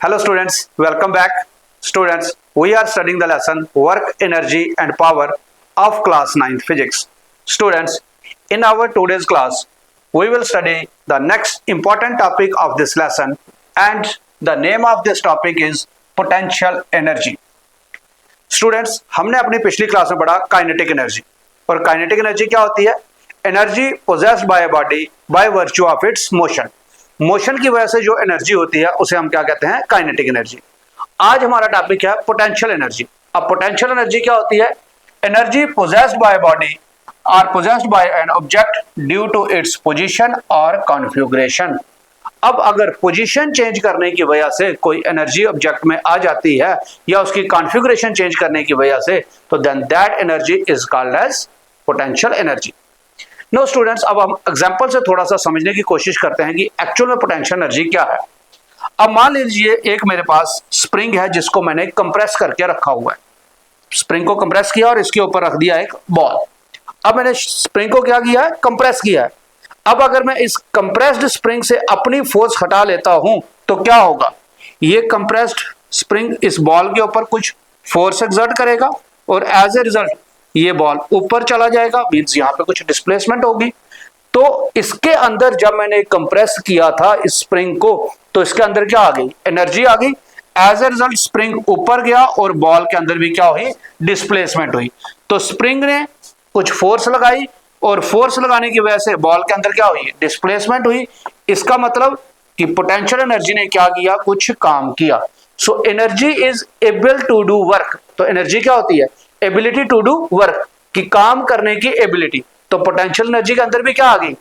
Hello students, welcome back. Students, we are studying the lesson Work, Energy and Power of class 9th Physics. Students, in our today's class, we will study the next important topic of this lesson and the name of this topic is potential energy. Students, हमने अपनी पिछली class में पढ़ा kinetic energy और kinetic energy क्या होती है? Energy possessed bye a body by virtue of it's motion. Motion की वजह से जो एनर्जी होती है उसे हम क्या कहते हैं? Kinetic energy. आज हमारा टॉपिक है पोटेंशियल एनर्जी. अब पोटेंशियल एनर्जी क्या होती है? Energy possessed by body or possessed by an object due to its position और कॉन्फ़िगरेशन. अब अगर पोजीशन चेंज करने की वजह से कोई एनर्जी ऑब्जेक्ट में आ जाती है या उसकी कॉन्फ़िगरेशन चेंज करने की वजह से, तो then that energy is called as potential energy. No students, अब हम एग्जांपल से थोड़ा सा समझने की कोशिश करते हैं कि एक्चुअल में पोटेंशियल एनर्जी क्या है. अब मान लीजिए एक मेरे पास स्प्रिंग है जिसको मैंने कंप्रेस करके रखा हुआ है. स्प्रिंग को कंप्रेस किया और इसके ऊपर रख दिया एक बॉल. अब मैंने स्प्रिंग को क्या किया है? कंप्रेस किया है. अब अगर मैं इस कंप्रेस्ड स्प्रिंग से अपनी फोर्स हटा लेता हूं तो क्या होगा? ये कंप्रेस्ड स्प्रिंग इस बॉल के ऊपर कुछ फोर्स एक्सर्ट करेगा और एज ए रिजल्ट ये बॉल ऊपर चला जाएगा, मींस यहां पे कुछ डिस्प्लेसमेंट होगी. तो इसके अंदर जब मैंने कंप्रेस किया था इस स्प्रिंग को, तो इसके अंदर क्या आ गई? एनर्जी आ गई. एज ए रिजल्ट स्प्रिंग ऊपर गया और बॉल के अंदर भी क्या हुई? डिस्प्लेसमेंट हुई. तो स्प्रिंग ने कुछ फोर्स लगाई और फोर्स लगाने की वजह से बॉल के अंदर क्या हुई? डिस्प्लेसमेंट हुई. इसका मतलब कि पोटेंशियल एनर्जी ने क्या किया? कुछ काम किया. So energy is able to do work. तो एनर्जी क्या होती है? एबिलिटी टू डू वर्क, कि काम करने की एबिलिटी. तो पोटेंशियल एनर्जी के अंदर भी क्या आ गई?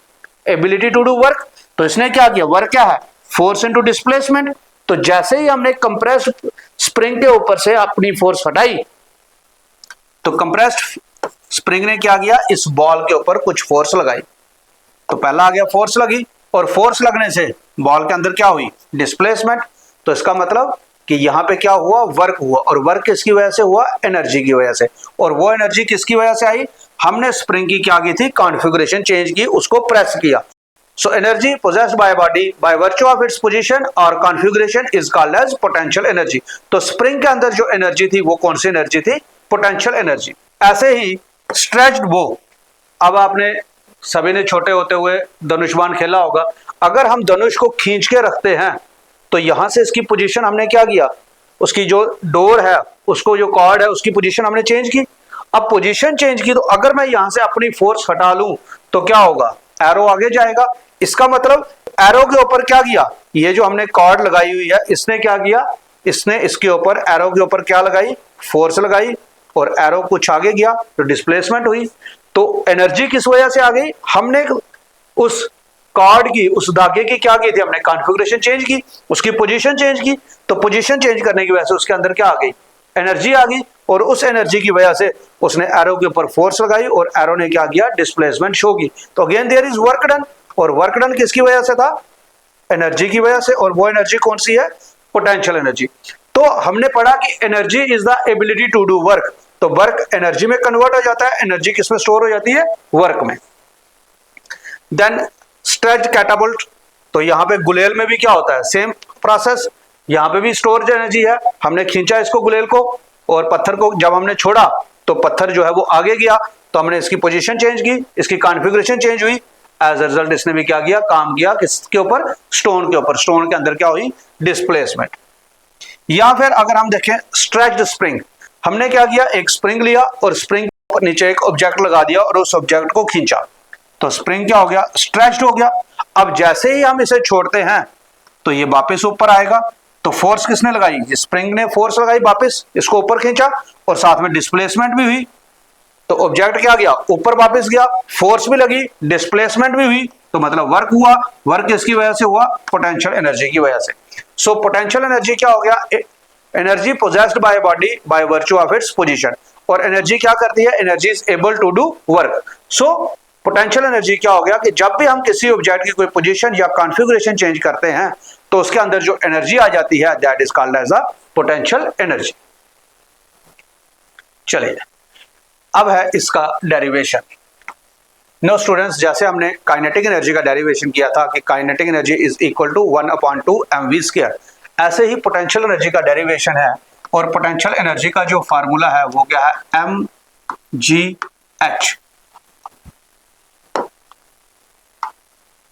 Ability to do work. तो इसने क्या किया? वर्क क्या है? Force into displacement. तो जैसे ही हमने कंप्रेस्ड स्प्रिंग के ऊपर से अपनी फोर्स हटाई तो कंप्रेस्ड स्प्रिंग ने क्या किया? इस बॉल के ऊपर कुछ फोर्स लगाई. तो पहला आ गया फोर्स लगी और फोर्स लगने से बॉल के अंदर क्या हुई? डिस्प्लेसमेंट. तो इसका मतलब कि यहां पे क्या हुआ? वर्क हुआ. और वर्क किसकी वजह से हुआ? एनर्जी की वजह से. और वो एनर्जी किसकी वजह से आई? हमने स्प्रिंग की क्या की थी? कॉन्फ़िगरेशन चेंज की, उसको प्रेस किया. So energy possessed by body by virtue of its position और configuration is called as potential energy. तो स्प्रिंग के अंदर जो एनर्जी थी वो कौन सी एनर्जी थी? Potential energy. ऐसे ही स्ट्रेच्ड बो. अब आपने सभी ने छोटे होते हुए धनुष्मान खेला होगा. अगर हम धनुष को खींच के रखते हैं तो यहां से इसकी पोजीशन हमने क्या किया? उसकी जो डोर है, उसको जो कॉर्ड है, उसकी पोजीशन हमने चेंज की. अब पोजीशन चेंज की तो अगर मैं यहां से अपनी फोर्स हटा लूं तो क्या होगा? एरो आगे जाएगा. इसका मतलब एरो के ऊपर क्या किया? ये जो हमने कॉर्ड लगाई हुई है इसने क्या किया? इसने इसके ऊपर एरो के ऊपर क्या लगाई? फोर्स लगाई और एरो कुछ आगे गया तो डिस्प्लेसमेंट हुई. तो एनर्जी किस वजह से आ गई? हमने उस कॉर्ड की, उस धागे की क्या की थी? हमने कॉन्फ़िगरेशन चेंज की, उसकी पोजीशन चेंज की. तो पोजीशन चेंज करने की वजह से उसके अंदर क्या आ गई? एनर्जी आ गई. और उस एनर्जी की वजह से उसने एरो के ऊपर फोर्स लगाई और एरो ने क्या किया? डिस्प्लेसमेंट शो की. तो again there is work done. और वर्क डन किसकी वजह से था? एनर्जी की वजह से. और वो एनर्जी कौन सी है? Potential energy. तो हमने पढ़ा कि energy is the ability to do work. तो वर्क एनर्जी में कन्वर्ट हो जाता है. एनर्जी किसमें स्टोर हो जाती है? वर्क में. Then stretched catapult. तो यहां पे गुलेल में भी क्या होता है? Same process. यहां पे भी स्टोरेज एनर्जी है. हमने खींचा इसको, गुलेल को, और पत्थर को जब हमने छोड़ा तो पत्थर जो है वो आगे गया. तो हमने इसकी पोजीशन चेंज की, इसकी कॉन्फ़िगरेशन चेंज हुई. एज अ रिजल्ट इसने भी क्या किया? काम किया. किसके ऊपर? स्टोन के ऊपर. स्टोन के अंदर क्या हुई? डिस्प्लेसमेंट. या फिर अगर हम देखें स्ट्रेच्ड स्प्रिंग. हमने क्या किया? एक स्प्रिंग लिया और स्प्रिंग के नीचे एक ऑब्जेक्ट लगा दिया और उस ऑब्जेक्ट को खींचा. तो स्प्रिंग क्या हो गया? स्ट्रेच्ड हो गया. अब जैसे ही हम इसे छोड़ते हैं तो ये वापस ऊपर आएगा. तो फोर्स किसने लगाई? स्प्रिंग ने फोर्स लगाई, वापस इसको ऊपर खींचा और साथ में डिस्प्लेसमेंट भी हुई. तो ऑब्जेक्ट क्या गया? ऊपर वापस गया. फोर्स भी लगी, डिस्प्लेसमेंट भी हुई. तो मतलब वर्क हुआ. वर्क किसकी वजह से हुआ? पोटेंशियल एनर्जी की वजह से. सो पोटेंशियल एनर्जी क्या हो गया? Energy possessed by body by virtue of its position. और एनर्जी क्या करती है? Energy is able to do work. So potential energy क्या हो गया? कि जब भी हम किसी ऑब्जेक्ट की कोई पोजीशन या कॉन्फ़िगरेशन चेंज करते हैं तो उसके अंदर जो एनर्जी आ जाती है that is called as a potential energy. चलिए, अब है इसका डेरिवेशन. नो स्टूडेंट्स, जैसे हमने काइनेटिक एनर्जी का डेरिवेशन किया था कि kinetic energy is equal to 1/2 mv². ऐसे ही पोटेंशियल एनर्जी का डेरिवेशन है, और पोटेंशियल एनर्जी का जो फार्मूला है वो क्या है, mgh।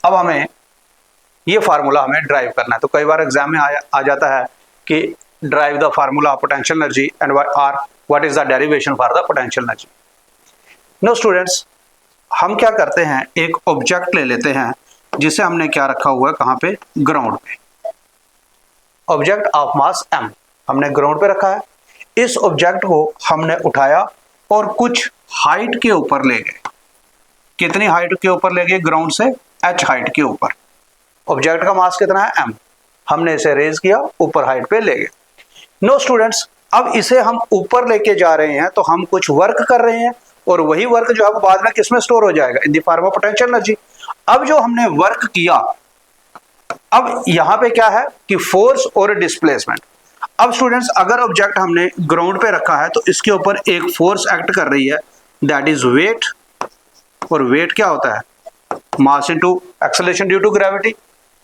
अब हमें ये फार्मूला हमें ड्राइव करना है। तो कई बार एग्जाम में आ जाता है कि derive the formula potential energy and what is the derivation for the potential energy. No students, हम क्या करते हैं, एक ऑब्जेक्ट ले लेते हैं जिसे हमने क्या रखा हुआ है, कहाँ पे, ग्राउंड पे। ऑब्जेक्ट ऑफ मास m हमने ग्राउंड पे रखा है। इस ऑब्जेक्ट को हमने उठाया और कुछ हाइट के ऊपर ले गए। कितनी हाइट के ऊपर ले गए, ग्राउंड से h हाइट के ऊपर। ऑब्जेक्ट का मास कितना है, m। हमने इसे रेज किया, ऊपर हाइट पे ले गए। नो स्टूडेंट्स, अब इसे हम ऊपर लेके जा रहे हैं तो हम कुछ वर्क कर रहे हैं, और वही वर्क जो है वो बाद में किसमें स्टोर हो जाएगा, इन the form of potential energy. अब जो हमने वर्क किया, अब यहां पे क्या है कि फोर्स और डिस्प्लेसमेंट। अब स्टूडेंट्स, अगर ऑब्जेक्ट हमने ग्राउंड पे रखा है तो इसके ऊपर एक फोर्स एक्ट कर रही है, दैट इज वेट। और वेट क्या होता है, mass into acceleration due to gravity.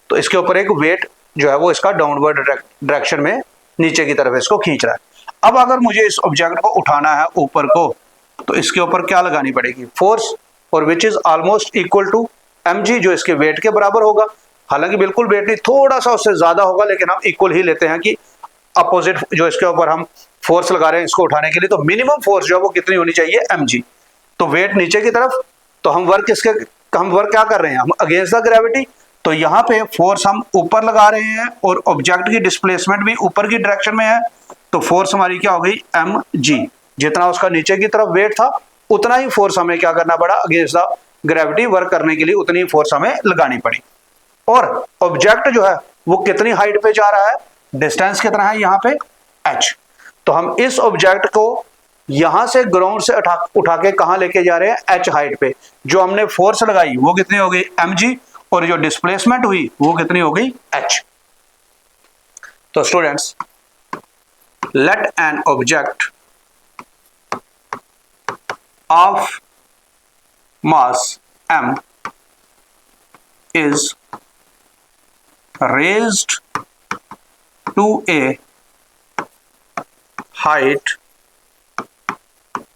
तो इसके ऊपर एक वेट जो है वो इसका डाउनवर्ड डायरेक्शन में नीचे की तरफ इसको खींच रहा है। अब अगर मुझे इस ऑब्जेक्ट को उठाना है ऊपर को, तो इसके ऊपर क्या लगानी पड़ेगी, फोर्स, और which is almost equal to mg, जो इसके वेट के बराबर होगा। हालांकि बिल्कुल वेट नहीं, थोड़ा सा उससे ज्यादा होगा, लेकिन हम इक्वल ही लेते हैं कि अपोजिट जो इसके ऊपर हम फोर्स लगा रहे हैं इसको उठाने के लिए, तो मिनिमम फोर्स जो है वो कितनी होनी चाहिए, mg। तो वेट नीचे की तरफ, तो हम वर्क क्या कर रहे हैं, हम अगेंस्ट द ग्रेविटी। तो यहाँ पे फोर्स हम ऊपर लगा रहे हैं और ऑब्जेक्ट की डिस्प्लेसमेंट भी ऊपर की डायरेक्शन में है, तो फोर्स हमारी क्या हो गई, mg। जितना उसका नीचे की तरफ वेट था उतना ही फोर्स हमें क्या करना पड़ा, अगेंस्ट द ग्रेविटी वर्क करने के लिए उतनी फोर्स हमें लगानी पड़ी। और ऑब्जेक्ट जो है वो कितनी हाइट पे जा रहा है, डिस्टेंस कितना है यहाँ पे, h। तो हम इस ऑब्जेक्ट को यहां से ग्राउंड से उठा के कहां लेके जा रहे हैं, h हाइट पे। जो हमने फोर्स लगाई वो कितनी हो गई, mg, और जो डिस्प्लेसमेंट हुई वो कितनी हो गई, h। तो students, let an object of mass m is raised to a height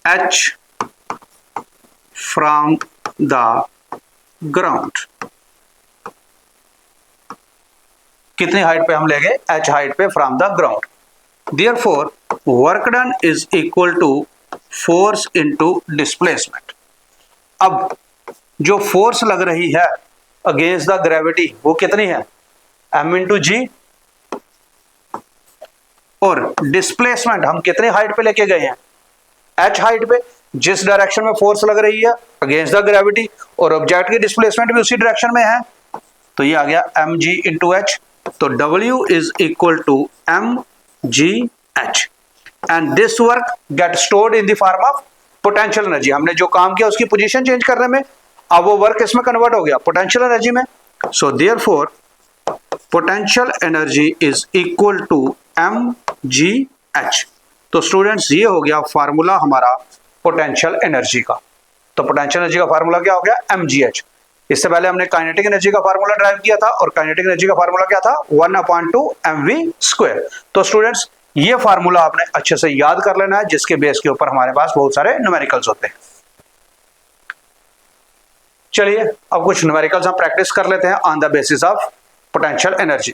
h from the ground। कितनी हाइट पे हम ले गए, h हाइट पे from the ground. Therefore, work done is equal to force into displacement. अब जो force लग रही है अगेंस्ट द ग्रेविटी वो कितनी है, m इंटू जी, और डिस्प्लेसमेंट हम कितने हाइट पे लेके गए हैं, h हाइट पे। जिस डायरेक्शन में फोर्स लग रही है अगेंस्ट द ग्रेविटी, और ऑब्जेक्ट की डिस्प्लेसमेंट भी उसी डायरेक्शन में है, तो ये आ गया mg इंटू h। तो w is equal to mgh, and this work get stored in the form of potential energy. हमने जो काम किया उसकी पोजीशन चेंज करने में, अब वो वर्क इसमें कन्वर्ट हो गया पोटेंशियल एनर्जी में। So therefore potential energy is equal to mgh। तो स्टूडेंट्स, ये हो गया फार्मूला हमारा पोटेंशियल एनर्जी का। तो पोटेंशियल एनर्जी का फार्मूला क्या हो गया, mgh। इससे पहले हमने काइनेटिक एनर्जी का फार्मूला ड्राइव किया था, और काइनेटिक एनर्जी का फार्मूला क्या था, 1/2 mv²। तो स्टूडेंट्स, ये फार्मूला आपने अच्छे से याद कर लेना है, जिसके बेस के ऊपर हमारे पास बहुत सारे न्यूमेरिकल्स होते हैं। चलिए अब कुछ न्यूमेरिकल्स हम प्रैक्टिस कर लेते हैं on the basis of potential energy.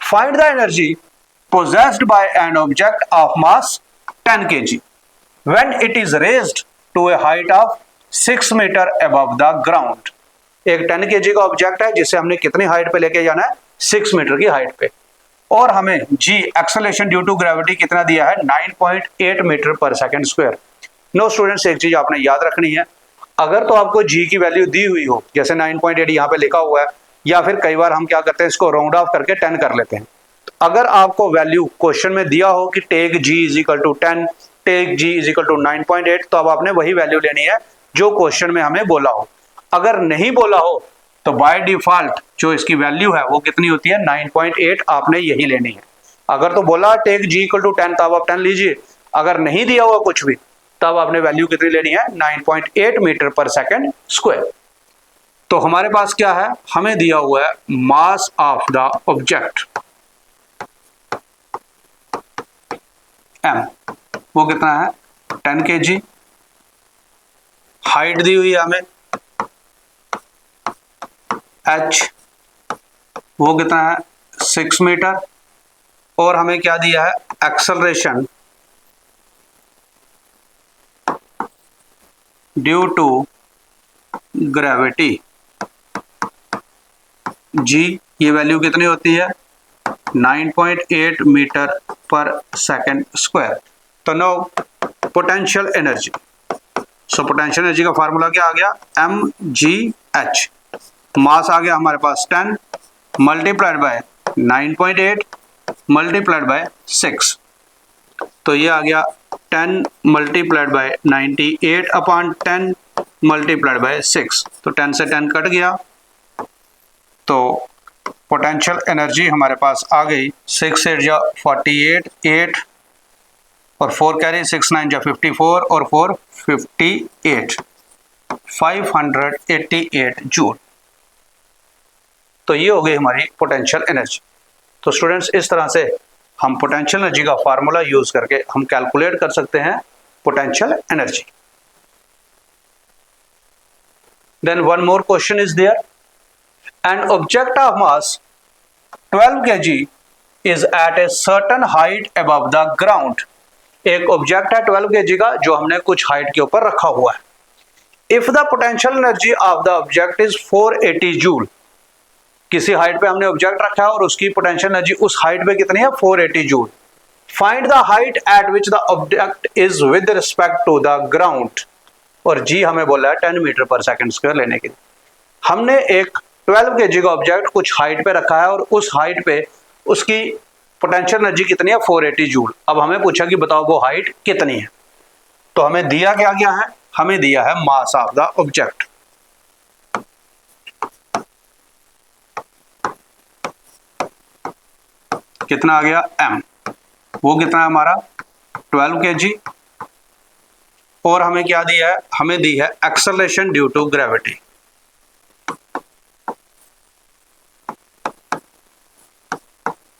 Find the energy possessed by an object of mass 10 kg when it is raised to a height of 6 metre above the ground। एक 10 kg का object है जिसे हमने कितनी height पे लेके जाना है, 6 मीटर की हाइट पे, और हमें g acceleration due to gravity कितना दिया है, 9.8 मीटर पर सेकंड स्क्वायर। नो स्टूडेंट्स, एक चीज आपने याद रखनी है, अगर तो आपको g की वैल्यू दी हुई हो, जैसे 9.8 यहाँ पे लिखा हुआ है, या फिर कई बार हम क्या करते हैं, इसको राउंड ऑफ करके 10 कर लेते हैं। तो अगर आपको वैल्यू क्वेश्चन में दिया हो कि take g is equal to 10, take g is equal to 9.8, तो अब आपने वही वैल्यू लेनी है जो क्वेश्चन में हमें बोला हो। अगर नहीं बोला हो तो बाय डिफॉल्ट जो इसकी वैल्यू है वो कितनी होती है, 9.8, आपने यही लेनी है। अगर तो बोला टेक g इक्वल टू 10, तब आप 10 लीजिए। अगर नहीं दिया हुआ कुछ भी, तब आपने वैल्यू कितनी लेनी है, 9.8 मीटर पर सेकंड स्क्वायर। तो हमारे पास क्या है, हमें दिया हुआ है मास ऑफ द ऑब्जेक्ट, m, वो कितना है 10 kg। हाइट दी हुई है हमें h, वो कितना है 6 मीटर। और हमें क्या दिया है acceleration due to gravity g, ये वैल्यू कितनी होती है 9.8 मीटर पर सेकेंड स्क्वायर। तो now potential energy, so potential energy का फार्मूला क्या आ गया mgh। मास आ गया हमारे पास 10 मल्टीप्लाइड बाय 9.8 मल्टीप्लाइड बाय 6, तो ये आ गया 10 multiplied by 98 upon 10 multiplied by 6, तो 10 से 10 कट गया, तो पोटेंशियल एनर्जी हमारे पास आ गई 6 8 जा 48, 8 और 4 कैरी 6 9 जा 54 और 4 58, 588 जूल। तो ये हो गई हमारी पोटेंशियल एनर्जी। तो स्टूडेंट्स इस तरह से हम पोटेंशियल एनर्जी का फार्मूला यूज करके हम कैलकुलेट कर सकते हैं potential energy. Then one more question is there, an object of mass 12 kg is at a certain height above the ground। एक ऑब्जेक्ट है 12 kg का जो हमने कुछ हाइट के ऊपर रखा हुआ है। If the potential energy of the object is 480 joule, किसी हाइट पे हमने ऑब्जेक्ट रखा है और उसकी पोटेंशियल एनर्जी उस हाइट पे कितनी है 480 joule. Find the height at which the object is with respect to the ground, और जी हमें बोला है 10 मीटर पर सेकेंड स्क्वायर लेने के लिए। हमने एक 12 kg का ऑब्जेक्ट कुछ हाइट पे रखा है और उस हाइट पे उसकी पोटेंशियल एनर्जी कितनी है 480 जूल। अब हमें पूछा कि बताओ वो हाइट कितनी है, तो हमें दिया क्या गया है, हमें दिया है मास ऑफ द ऑब्जेक्ट। कितना आ गया m, वो कितना है हमारा 12 kg। और हमें क्या दिया है, हमें दी है एक्सेलरेशन ड्यू टू ग्रेविटी,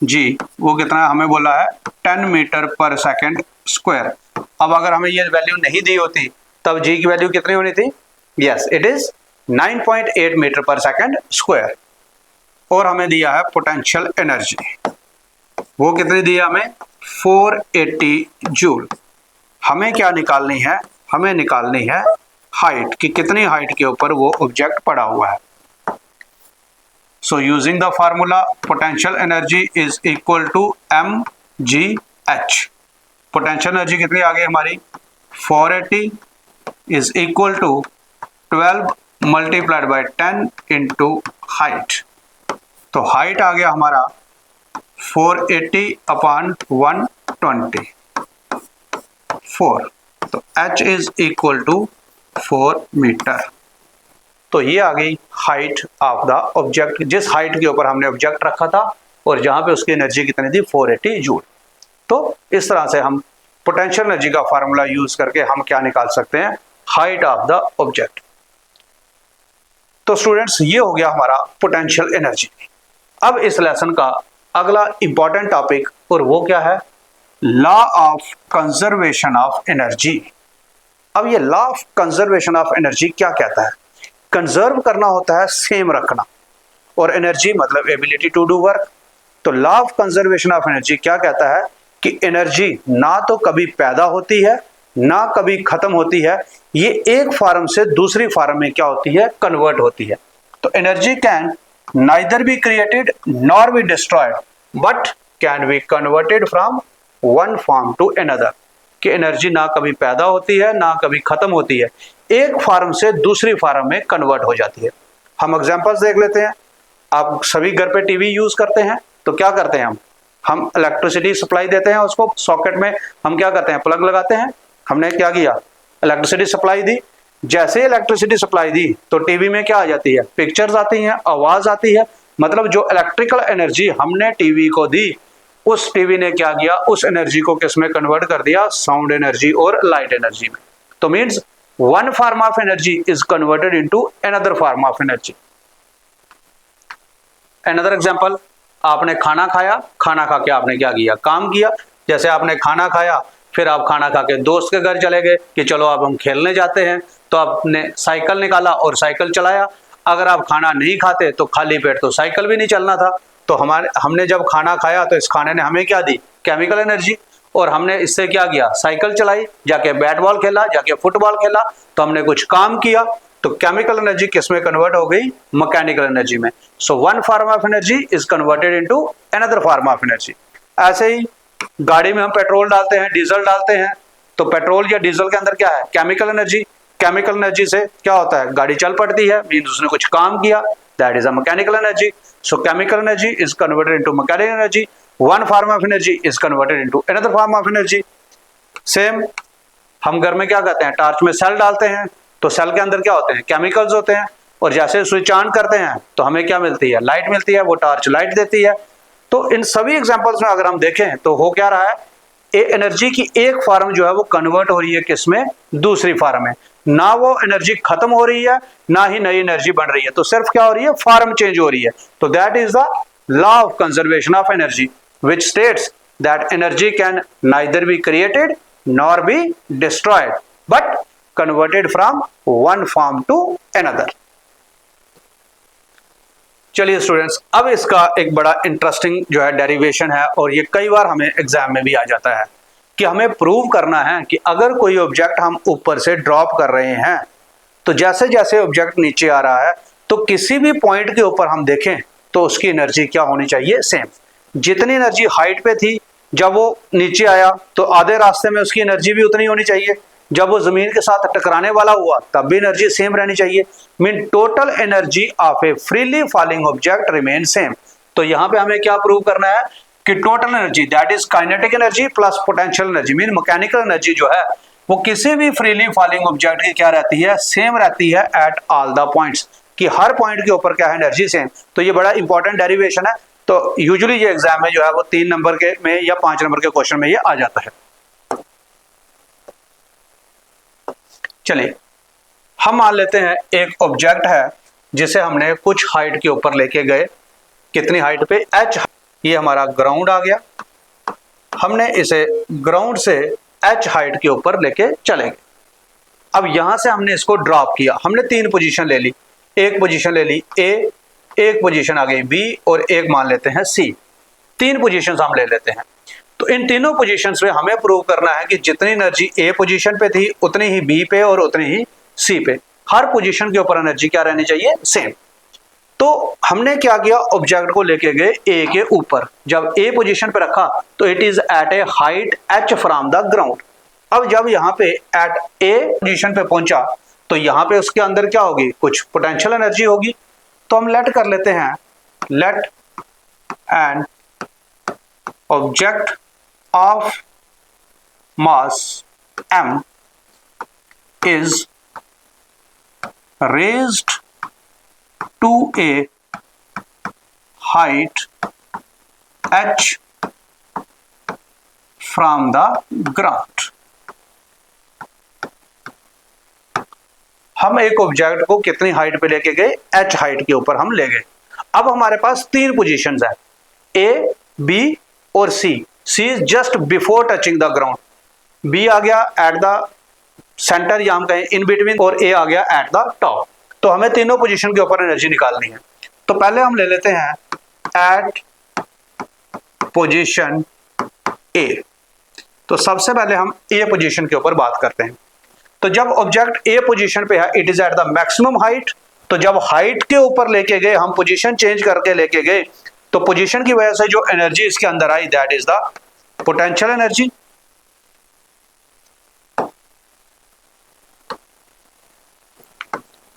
जी वो कितना है हमें बोला है 10 मीटर पर सेकेंड स्क्वायर। अब अगर हमें ये वैल्यू नहीं दी होती तब जी की वैल्यू कितनी होनी थी, yes it is 9.8 metre per second square. और हमें दिया है पोटेंशियल एनर्जी, वो कितनी दी है हमें 480 जूल। हमें क्या निकालनी है, हमें निकालनी है हाइट कि कितनी हाइट के ऊपर वो ऑब्जेक्ट पड़ा हुआ है। So using the formula potential energy is equal to mgh। potential energy कितनी आ गई हमारी 480 is equal to 12 multiplied by 10 into height। तो height आ गया हमारा 480 upon 120 4, तो h is equal to 4 मीटर। तो ये आ गई हाइट ऑफ द ऑब्जेक्ट, जिस हाइट के ऊपर हमने ऑब्जेक्ट रखा था और जहां पे उसकी एनर्जी कितनी थी 480 जूल। तो इस तरह से हम पोटेंशियल एनर्जी का फार्मूला यूज करके हम क्या निकाल सकते हैं, हाइट ऑफ द ऑब्जेक्ट। तो स्टूडेंट्स ये हो गया हमारा पोटेंशियल एनर्जी। अब इस लेसन का अगला इंपॉर्टेंट टॉपिक, और वो क्या है, law of conservation of energy. अब ये law of conservation of energy क्या कहता है, कंजर्व करना होता है सेम रखना, और एनर्जी मतलब एबिलिटी टू डू वर्क। तो law of conservation of energy क्या कहता है कि एनर्जी ना तो कभी पैदा होती है ना कभी खत्म होती है, ये एक फॉर्म से दूसरी फॉर्म में क्या होती है, कन्वर्ट होती है। तो energy can neither be created nor be destroyed but can be converted from one form to another, कि एनर्जी ना कभी पैदा होती है ना कभी खत्म होती है, एक फॉर्म से दूसरी फॉर्म में कन्वर्ट हो जाती है। हम एग्जांपल्स देख लेते हैं। आप सभी घर पे टीवी यूज करते हैं, तो क्या करते हैं हम इलेक्ट्रिसिटी सप्लाई देते हैं, उसको सॉकेट में हम क्या करते हैं, प्लग लगाते हैं। हमने क्या किया, इलेक्ट्रिसिटी सप्लाई दी। जैसे इलेक्ट्रिसिटी सप्लाई दी तो टीवी में क्या आ जाती है, पिक्चर्स आती हैं, आवाज आती है। मतलब जो इलेक्ट्रिकल एनर्जी हमने टीवी को दी, उस टीवी ने क्या किया, उस एनर्जी को किस में कन्वर्ट कर दिया, साउंड एनर्जी और लाइट एनर्जी में। तो means one form of energy is converted into another form of energy। another example, आपने खाना खाया, खाना खा के आपने क्या किया, काम किया। जैसे आपने खाना खाया फिर आप खाना खा के दोस्त के घर चले गए कि चलो अब हम खेलने जाते हैं, तो आपने साइकिल निकाला और साइकिल चलाया। अगर आप खाना नहीं खाते तो खाली पेट तो साइकिल भी नहीं चलना था। तो हमने जब खाना खाया तो इस खाने ने हमें क्या दी? Chemical energy. और हमने इससे क्या किया? साइकिल चलाई, जाके बैट बॉल खेला, जाके फुटबॉल खेला, तो हमने कुछ काम किया। तो केमिकल एनर्जी किस में कन्वर्ट हो गई? मैकेनिकल एनर्जी में। So one form of energy is converted into another form of energy. ऐसे ही गाड़ी में हम पेट्रोल डालते हैं, डीजल डालते हैं, तो पेट्रोल या डीजल के अंदर क्या है? Chemical energy. केमिकल एनर्जी से क्या होता है? गाड़ी चल पड़ती है, मीन्स उसने कुछ काम किया, that is a mechanical energy. So chemical energy is converted into mechanical energy. One form of energy is converted into another form of energy. Same हम घर में क्या करते हैं? टॉर्च में सेल डालते हैं, तो सेल के अंदर क्या होते हैं? केमिकल्स होते हैं। और जैसे स्विच ऑन करते हैं तो हमें क्या मिलती है? लाइट मिलती है, वो टॉर्च लाइट देती है। तो इन सभी एग्जांपल्स में अगर हम देखें तो हो क्या रहा है? एनर्जी की एक फॉर्म जो है वो कन्वर्ट हो रही है किसमें? दूसरी फॉर्म में। ना वो एनर्जी खत्म हो रही है, ना ही नई एनर्जी बन रही है, तो सिर्फ क्या हो रही है? फॉर्म चेंज हो रही है। तो that is the law of conservation of energy which states that energy can neither be created nor be destroyed but converted from one form to another। चलिए स्टूडेंट्स, अब इसका एक बड़ा इंटरेस्टिंग जो है डेरिवेशन है, और ये कई बार हमें एग्जाम में भी आ जाता है कि हमें प्रूव करना है कि अगर कोई ऑब्जेक्ट हम ऊपर से ड्रॉप कर रहे हैं तो जैसे जैसे ऑब्जेक्ट नीचे आ रहा है तो किसी भी पॉइंट के ऊपर हम देखें तो उसकी एनर्जी क्या होनी चाहिए? सेम। जितनी एनर्जी हाइट पे थी जब वो नीचे आया तो आधे रास्ते में उसकी एनर्जी भी उतनी होनी चाहिए। जब वो जमीन के साथ टकराने वाला हुआ तब भी एनर्जी सेम रहनी चाहिए। Mean total energy of A freely falling object remain same. तो यहाँ पे हमें क्या प्रूव करना है कि total energy that is kinetic energy plus potential energy mean mechanical energy जो है वो किसी भी फ्रीली फॉलिंग ऑब्जेक्ट की क्या रहती है? सेम रहती है एट ऑल द पॉइंट्स, कि हर पॉइंट के ऊपर क्या है? Energy same. तो ये बड़ा इंपॉर्टेंट डेरिवेशन है। तो यूजुअली ये एग्जाम में जो है वो 3 नंबर के में या 5 नंबर के क्वेश्चन में ये आ जाता है। चलिए हम मान लेते हैं एक ऑब्जेक्ट है जिसे हमने कुछ हाइट के ऊपर लेके गए। कितनी हाइट पे? h। ये हमारा ग्राउंड आ गया। हमने इसे ग्राउंड से h हाइट के ऊपर लेके चले गए। अब यहां से हमने इसको ड्रॉप किया। हमने 3 पोजीशन ले ली। एक पोजीशन ले ली A, एक पोजीशन आ गई B और एक मान लेते हैं C। 3 पोजीशंस हम ले लेते हैं। तो इन तीनों पोजीशंस में हमें प्रूव करना है कि जितनी एनर्जी A पोजीशन पे थी उतनी ही B पे और उतनी ही C पे। हर पोजीशन के ऊपर एनर्जी क्या रहनी चाहिए? सेम। तो हमने क्या किया? ऑब्जेक्ट को लेके गए A के ऊपर। जब A पोजीशन पे रखा तो it is at a height h from the ground. अब जब यहाँ पे एट A पोजीशन पे पहुंचा तो यहाँ पे उसके अंदर क्या होगी? कुछ पोटेंशियल एनर्जी होगी। तो हम लेट कर लेते हैं, let an object of mass m is raised to a height h from the ground। हम एक ऑब्जेक्ट को कितनी हाइट पे लेके गए? h हाइट के ऊपर हम ले गए। अब हमारे पास 3 पोजीशंस है, A, B और C। C is just before touching the ground. B आ गया एट द सेंटर या हम कहें इन बिटवीन, और A आ गया एट द टॉप। तो हमें तीनों पोजीशन के ऊपर एनर्जी निकालनी है। तो पहले हम ले लेते हैं एट पोजीशन A। तो सबसे पहले हम A पोजीशन के ऊपर बात करते हैं। तो जब ऑब्जेक्ट A पोजीशन पे है it is at the maximum height. तो जब हाइट के ऊपर लेके गए हम, पोजीशन चेंज करके लेके गए, तो पोजीशन की वजह से जो एनर्जी इसके अंदर आई that is the potential energy.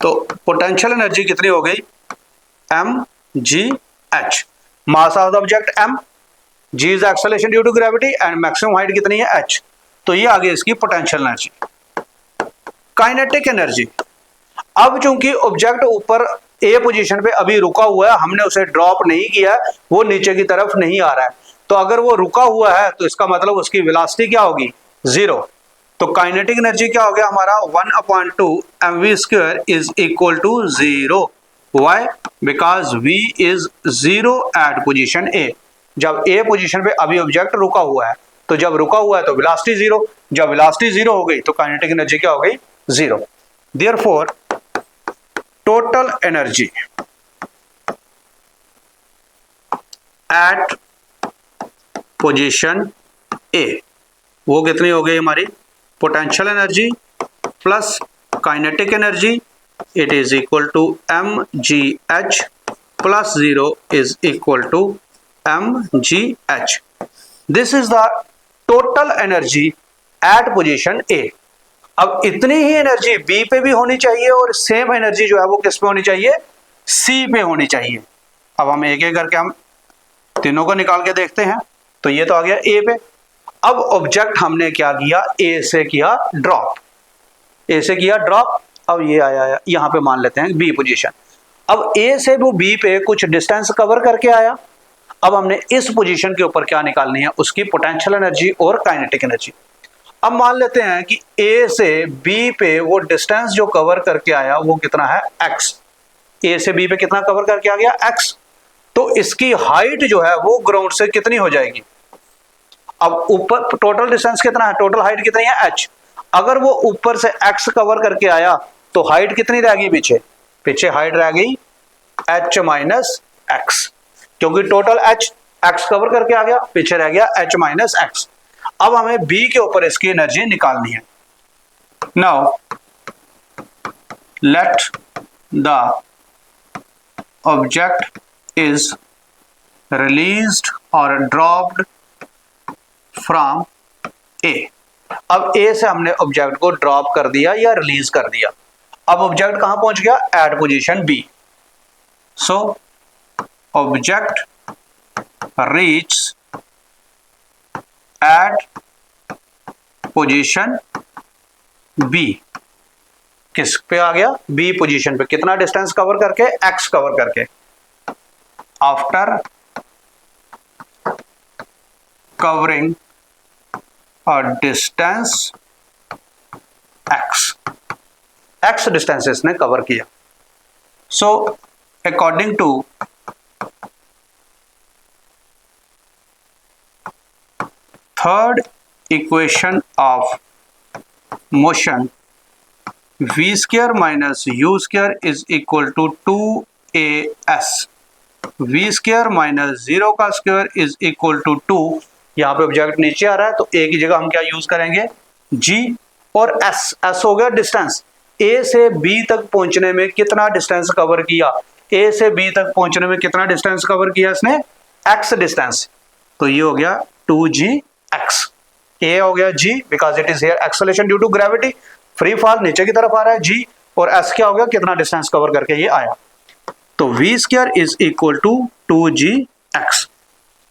तो पोटेंशियल एनर्जी कितनी हो गई? mgh। Mass of the object m, g is acceleration due to gravity and maximum height कितनी है? h। तो ये आ गई इसकी पोटेंशियल एनर्जी। काइनेटिक एनर्जी, अब चूंकि ऑब्जेक्ट ऊपर A पोजीशन पे अभी रुका हुआ है, हमने उसे ड्रॉप नहीं किया, वो नीचे की तरफ नहीं आ रहा है, तो अगर वो रुका हुआ है तो इसका मतलब उसकी वेलोसिटी क्या होगी? 0। तो काइनेटिक एनर्जी क्या हो गया हमारा? 1/2 mv² is equal to 0। Why? Because v is 0 at position A। जब A पोजीशन पे अभी ऑब्जेक्ट रुका हुआ है तो जब रुका हुआ है तो वेलोसिटी जीरो, जब वेलोसिटी जीरो हो गई तो काइनेटिक एनर्जी क्या हो गई, zero. Therefore total energy at position A, वो कितनी हो गई हमारी, potential energy plus kinetic energy, it is equal to mgh plus zero is equal to mgh। This is the total energy at position A. अब इतनी ही energy B पे भी होनी चाहिए और सेम एनर्जी जो है वो किस पे होनी चाहिए, सी पे होनी चाहिए। अब हम एक एक करके हम तीनों को निकाल के देखते हैं। तो ये तो आ गया ए पे। अब ऑब्जेक्ट हमने क्या किया, ए से किया ड्रॉप, ए से किया ड्रॉप। अब ये आया यहां पे मान लेते हैं बी पोजीशन। अब ए से वो बी पे कुछ डिस्टेंस कवर करके आया। अब हमने इस पोजीशन के ऊपर क्या निकालनी है, उसकी पोटेंशियल एनर्जी और काइनेटिक एनर्जी। अब मान लेते हैं कि ए से बी पे वो डिस्टेंस जो कवर करके आया वो कितना है, x। ए से बी पे कितना कवर करके आ गया, x। तो इसकी हाइट जो है वो ग्राउंड से कितनी हो जाएगी। अब ऊपर टोटल डिस्टेंस कितना है, टोटल हाइट कितनी है, h। अगर वो ऊपर से x कवर करके आया तो हाइट कितनी रह गई, पीछे पीछे हाइट रह गई h माइनस एक्स, क्योंकि टोटल x कवर करके आ गया, पीछे रह गया h माइनस एक्स। अब हमें b के ऊपर इसकी एनर्जी निकालनी है। Now let the object is released और ड्रॉप्ड फ्रॉम ए। अब ए से हमने ऑब्जेक्ट को ड्रॉप कर दिया या रिलीज कर दिया। अब ऑब्जेक्ट कहां पहुंच गया, at position B. So object reach at position B. किस पे आ गया, बी पोजीशन पे। कितना डिस्टेंस कवर करके, एक्स कवर करके। आफ्टर कवरिंग और डिस्टेंस x डिस्टेंस इसने कवर किया। So according to third equation of motion, v square minus u square is equal to 2as। v square minus 0 का square is equal to 2। यहाँ पे object नीचे आ रहा है तो a की जगह हम क्या यूज करेंगे, g और s हो गया डिस्टेंस। a से b तक पहुंचने में कितना डिस्टेंस कवर किया, a से b तक पहुंचने में कितना डिस्टेंस कवर किया इसने, x डिस्टेंस। तो ये हो गया 2gx। a हो गया g because it is here acceleration due to gravity, free fall नीचे की तरफ आ रहा है g, और s क्या हो गया, कितना डिस्टेंस कवर करके ये आया। तो v square is equal to 2gx।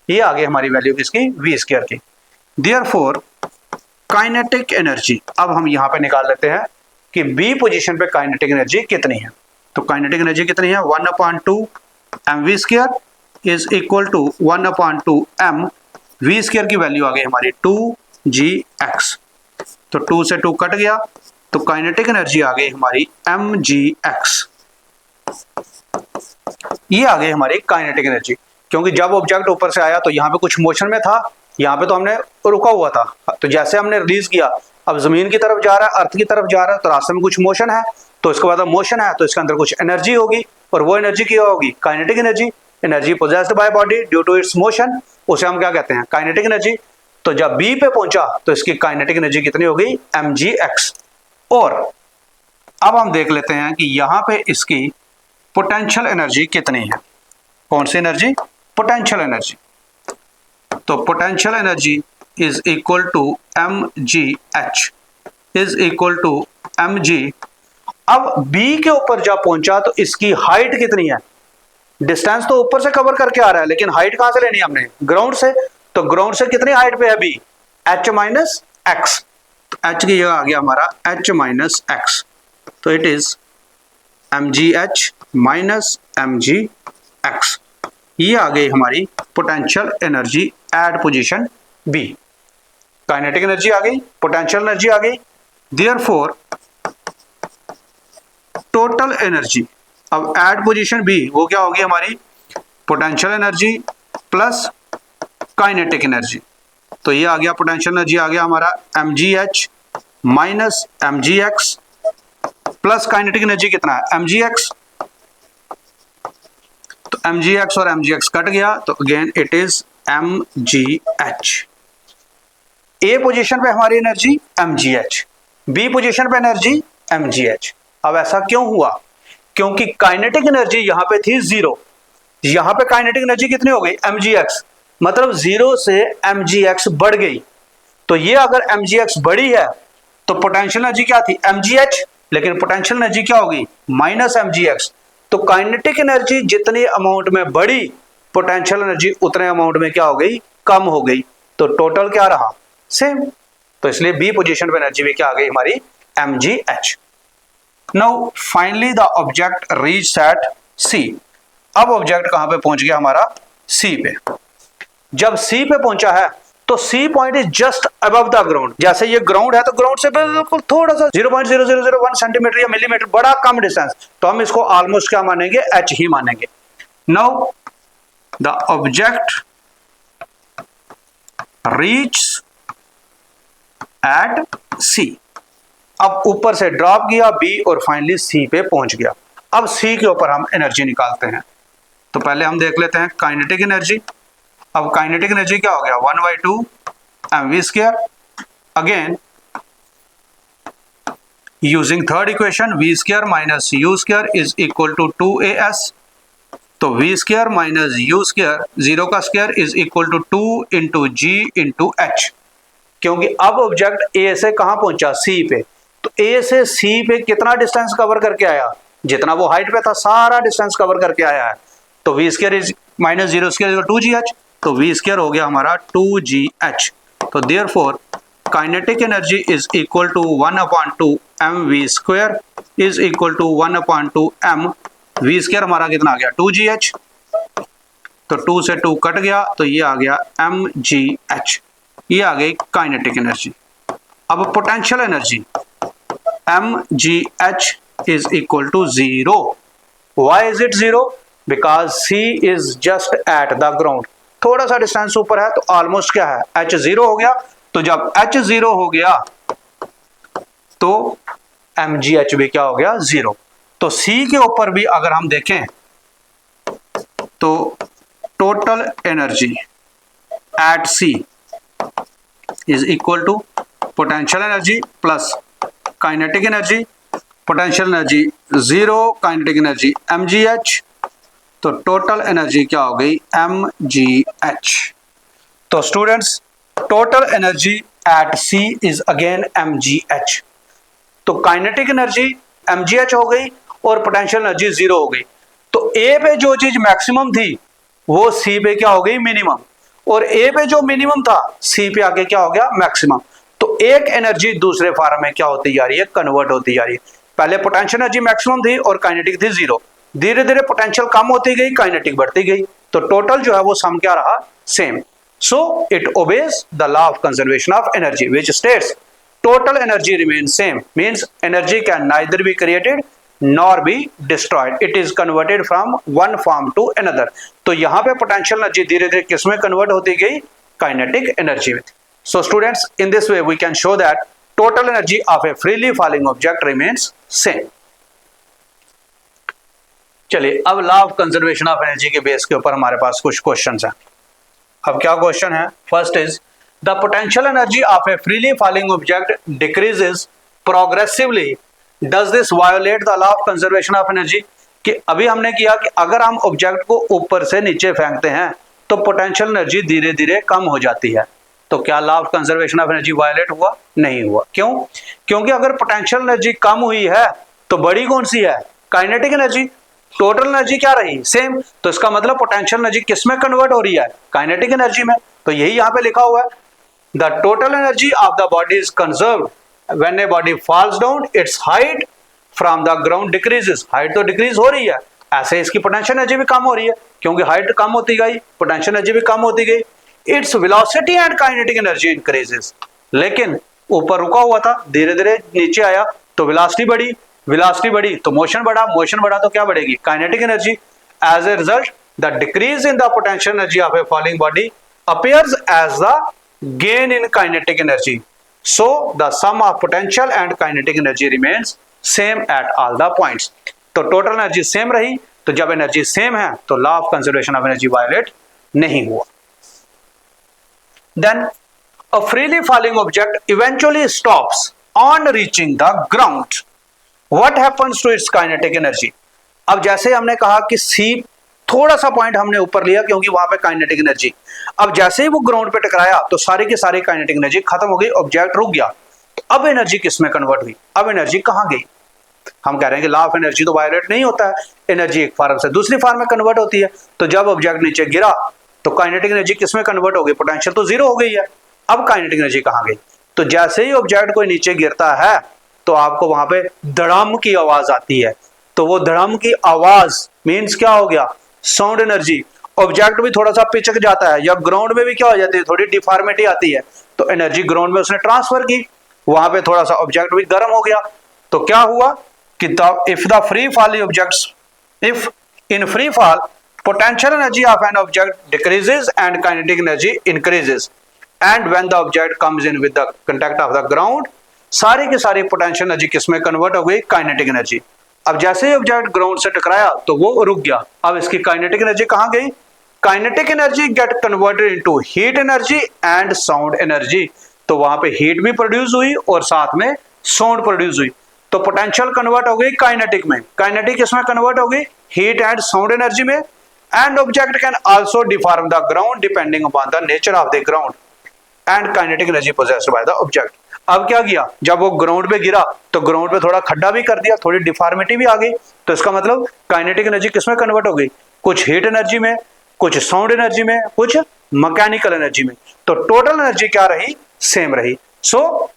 ये आ गई हमारी वैल्यू किसकी, v स्क्वायर की। देयरफॉर काइनेटिक एनर्जी, अब हम यहां पे निकाल लेते हैं कि b पोजीशन पे काइनेटिक एनर्जी कितनी है। तो काइनेटिक एनर्जी कितनी है, 1/2 mv square is equal to 1/2 m। v square की वैल्यू आ गई हमारी 2gx। तो 2 से 2 कट गया तो काइनेटिक एनर्जी आ गई हमारी mgx। ये आ गई हमारी काइनेटिक एनर्जी, क्योंकि जब ऑब्जेक्ट ऊपर से आया तो यहाँ पे कुछ मोशन में था, यहाँ पे तो हमने रुका हुआ था। तो जैसे हमने रिलीज किया, अब जमीन की तरफ जा रहा है, अर्थ की तरफ जा रहा है, तो रास्ते में कुछ मोशन है, तो इसके बाद मोशन है तो इसके अंदर कुछ एनर्जी होगी, और वो एनर्जी क्या होगी, kinetic energy. Energy possessed by body due to its motion, उसे हम क्या कहते हैं, काइनेटिक एनर्जी। तो जब बी पे पहुंचा तो इसकी काइनेटिक एनर्जी कितनी हो गई, mgx। और अब हम देख लेते हैं कि यहाँ पे इसकी पोटेंशियल एनर्जी कितनी है। कौन सी एनर्जी, पोटेंशियल एनर्जी। तो potential energy is equal to mgh is equal to mg। अब b के ऊपर जब पहुंचा तो इसकी हाइट कितनी है, डिस्टेंस तो ऊपर से कवर करके आ रहा है, लेकिन हाइट कहां से लेनी है हमने, ग्राउंड से। तो ग्राउंड से कितनी हाइट पे है b, h minus x. h की जगह आ गया हमारा h माइनस एक्स। तो it is mgh minus mgx। ये आ गई हमारी potential energy at position B. Kinetic energy आ गई, पोटेंशियल एनर्जी आ गई। देयरफॉर टोटल एनर्जी अब एट पोजीशन बी वो क्या होगी हमारी, potential energy plus kinetic energy. तो ये आ गया पोटेंशियल एनर्जी आ गया हमारा mgh minus mgx plus kinetic energy कितना है mgx, तो mgx और mgx कट गया तो again it is mgh। A position पे हमारी एनर्जी mgh, बी पोजीशन पे एनर्जी mgh। अब ऐसा क्यों हुआ? क्योंकि काइनेटिक एनर्जी यहां पे थी 0, यहां पे काइनेटिक एनर्जी कितनी हो गई mgx, मतलब 0 से mgx बढ़ गई। तो ये अगर mgx बढ़ी है तो पोटेंशियल एनर्जी क्या थी mgh, लेकिन पोटेंशियल एनर्जी क्या होगी माइनस mgx। तो काइनेटिक एनर्जी जितनी अमाउंट में बढ़ी, पोटेंशियल एनर्जी उतने अमाउंट में क्या हो गई, कम हो गई। तो टोटल क्या रहा, सेम। तो इसलिए बी पोजीशन पे एनर्जी भी क्या आ गई हमारी mgh। Now finally the object reach at C. अब ऑब्जेक्ट कहां पे पहुंच गया हमारा, सी पे। जब सी पे पहुंचा है तो C point is just above the ground. जैसे ये ग्राउंड है तो ग्राउंड से बिल्कुल थोड़ा सा 0.0001 सेंटीमीटर या मिलीमीटर, बड़ा कम डिस्टेंस, तो हम इसको ऑलमोस्ट क्या मानेंगे, एच ही मानेंगे। Now the object reach at C. अब ऊपर से ड्रॉप किया बी और फाइनली सी पे पहुंच गया। अब सी के ऊपर हम एनर्जी निकालते हैं। तो पहले हम देख लेते हैं काइनेटिक एनर्जी। अब काइनेटिक एनर्जी क्या हो गया 1/2 mv²। Again using third equation v² minus u² is equal to 2as। तो v² माइनस u², 0 का square is equal to 2 into g into h। क्योंकि अब ऑब्जेक्ट ए से कहां पहुंचा, सी पे, तो ए से सी पे कितना डिस्टेंस कवर करके आया, जितना वो हाइट पे था सारा डिस्टेंस कवर करके आया है। तो v² इज माइनस 0² 2gh, तो v² हो गया हमारा 2gh। तो therefore kinetic energy is equal to 1/2 mv² is equal to 1/2 m। v² हमारा कितना आ गया 2gh, तो 2 से 2 कट गया तो ये आ गया mgh। ये आ गई काइनेटिक एनर्जी। अब potential energy mgh is equal to 0. Why is it 0? Because C is just at the ground. थोड़ा सा डिस्टेंस ऊपर है तो ऑलमोस्ट क्या है h 0 हो गया। तो जब h 0 हो गया तो mgh भी क्या हो गया 0। तो C के ऊपर भी अगर हम देखें तो total energy eight C is equal to potential energy plus kinetic energy. Potential energy 0, kinetic energy mgh, तो टोटल एनर्जी क्या हो गई mgh। तो students total energy eight C is again mgh। तो काइनेटिक एनर्जी mgh हो गई और potential energy 0 हो गई। तो A पे जो चीज मैक्सिमम थी वो C पे क्या हो गई मिनिमम, और A पे जो मिनिमम था C पे आके क्या हो गया मैक्सिमम। तो एक एनर्जी दूसरे फॉर्म में क्या होती जा रही है, कन्वर्ट होती जा रही है। पहले पोटेंशियल एनर्जी मैक्सिमम थी और काइनेटिक थी 0, धीरे धीरे पोटेंशियल कम होती गई, काइनेटिक बढ़ती गई, तो टोटल जो है वो सम क्या रहा same. So it obeys the law of conservation of energy which states total energy remain same, means energy can neither be created nor be destroyed, it is converted from one form to another. तो यहाँ पे potential energy धीरे धीरे किसमें convert होती गई, kinetic energy में। So students, in this way we can show that total energy of a freely falling object remains same. चलिए अब law of conservation of energy के बेस के ऊपर हमारे पास कुछ क्वेश्चंस हैं। अब क्या क्वेश्चन है, first is the potential energy of A freely falling object decreases progressively, does this violet the law of conservation of energy. कि अभी हमने किया कि अगर हम ऑब्जेक्ट को ऊपर से नीचे फेंकते हैं तो पोटेंशियल एनर्जी धीरे धीरे कम हो जाती है। तो क्या law of conservation of energy violate हुआ, नहीं हुआ। क्यों? क्योंकि अगर पोटेंशियल एनर्जी कम हुई है तो बड़ी कौन सी है, काइनेटिक एनर्जी। टोटल एनर्जी क्या रही सेम, तो इसका मतलब पोटेंशियल एनर्जी किस में कन्वर्ट हो रही है, काइनेटिक एनर्जी में। तो यही यहाँ पे लिखा हुआ है, the total energy of the body is conserved when a body falls down, it's height from the ground decreases. Height तो डिक्रीज हो रही है, ऐसे इसकी पोटेंशियल एनर्जी भी कम हो रही है, क्योंकि हाइट कम होती गई पोटेंशियल एनर्जी भी कम होती गई। Its velocity and kinetic energy increases, लेकिन ऊपर रुका हुआ था धीरे धीरे नीचे आया तो वेलोसिटी बढ़ी, वेलोसिटी बढ़ी तो मोशन बढ़ा, मोशन बढ़ा तो क्या बढ़ेगी, kinetic energy. As a result the decrease in the potential energy of a falling body appears as the gain in kinetic energy. So the sum of potential and kinetic energy remains same at all the points. तो total energy same रही, तो जब energy same है तो law of conservation of energy violate नहीं हुआ. Then a freely falling object eventually stops on reaching the ground. What happens to its kinetic energy? अब जैसे हमने कहा कि C थोड़ा सा पॉइंट हमने ऊपर लिया क्योंकि वहां पे काइनेटिक एनर्जी, अब जैसे ही वो ग्राउंड पे टकराया तो सारी की सारी काइनेटिक एनर्जी खत्म हो गई, ऑब्जेक्ट रुक गया. तो अब एनर्जी किस में कन्वर्ट हुई? अब एनर्जी कहां गई? हम कह रहे हैं कि लॉ ऑफ एनर्जी तो वायलेट नहीं होता है, एनर्जी एक फॉर्म से दूसरी फॉर्म में कन्वर्ट होती है. तो जब ऑब्जेक्ट नीचे गिरा तो काइनेटिक एनर्जी किस में कन्वर्ट हो गई? पोटेंशियल तो जीरो हो गई है. अब काइनेटिक एनर्जी कहां गई? तो जैसे ही ऑब्जेक्ट कोई नीचे गिरता है तो आपको वहां पे धड़ाम की आवाज आती है. तो वो धड़ाम की आवाज मीन्स क्या हो गया? Sound energy. ऑब्जेक्ट भी थोड़ा सा पिचक जाता है, या ग्राउंड में भी क्या हो जाती है? थोड़ी डिफॉर्मिटी आती है. तो एनर्जी ग्राउंड में उसने ट्रांसफर की, वहां पे थोड़ा सा ऑब्जेक्ट भी गर्म हो गया. तो क्या हुआ कि if the free falling objects, if in free fall potential energy of an object decreases and kinetic energy increases, and when the object comes in with the contact of the ground, सारी की सारी potential energy किसमें convert हो गई? Kinetic energy. अब जैसे ही object ground से टकराया तो वो रुक गया. अब इसकी काइनेटिक एनर्जी कहां गई? Kinetic energy get converted into heat energy and sound energy. तो वहां पे हीट भी प्रोड्यूस हुई और साथ में साउंड प्रोड्यूस हुई. तो पोटेंशियल कन्वर्ट हो गई काइनेटिक में, काइनेटिक किसमें कन्वर्ट हो गई? हीट एंड साउंड एनर्जी में. And object can also deform the ground depending upon the nature of the ground and kinetic energy possessed by the object. अब क्या किया? जब वो ग्राउंड पे गिरा तो ग्राउंड पे थोड़ा खड्डा भी कर दिया, थोड़ी डिफॉर्मिटी भी आ गई. तो इसका मतलब काइनेटिक एनर्जी किसमें कन्वर्ट हो गई? कुछ हीट एनर्जी में, कुछ साउंड एनर्जी में, कुछ मैकेनिकल एनर्जी में. तो टोटल एनर्जी क्या रही? सेम रही. So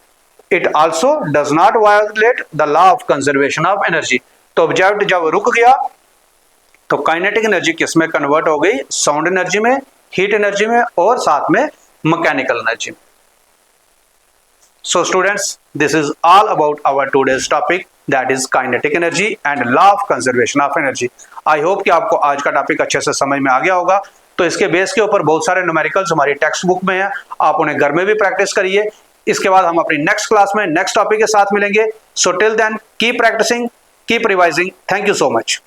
it also does not violet the law of conservation of energy. तो ऑब्जेक्ट जब रुक गया तो काइनेटिक एनर्जी किसमें कन्वर्ट हो गई? साउंड एनर्जी में, हीट एनर्जी में और साथ में मैकेनिकल एनर्जी में. So students, this is all about our today's topic, that is kinetic energy and law of conservation of energy. I hope कि आपको आज का टॉपिक अच्छे से समझ में आ गया होगा. तो इसके बेस के ऊपर बहुत सारे न्यूमेरिकल्स हमारी टेक्स्ट बुक में हैं, आप उन्हें घर में भी प्रैक्टिस करिए. इसके बाद हम अपनी नेक्स्ट क्लास में नेक्स्ट टॉपिक के साथ मिलेंगे. So till then keep practising, keep revising. Thank you so much.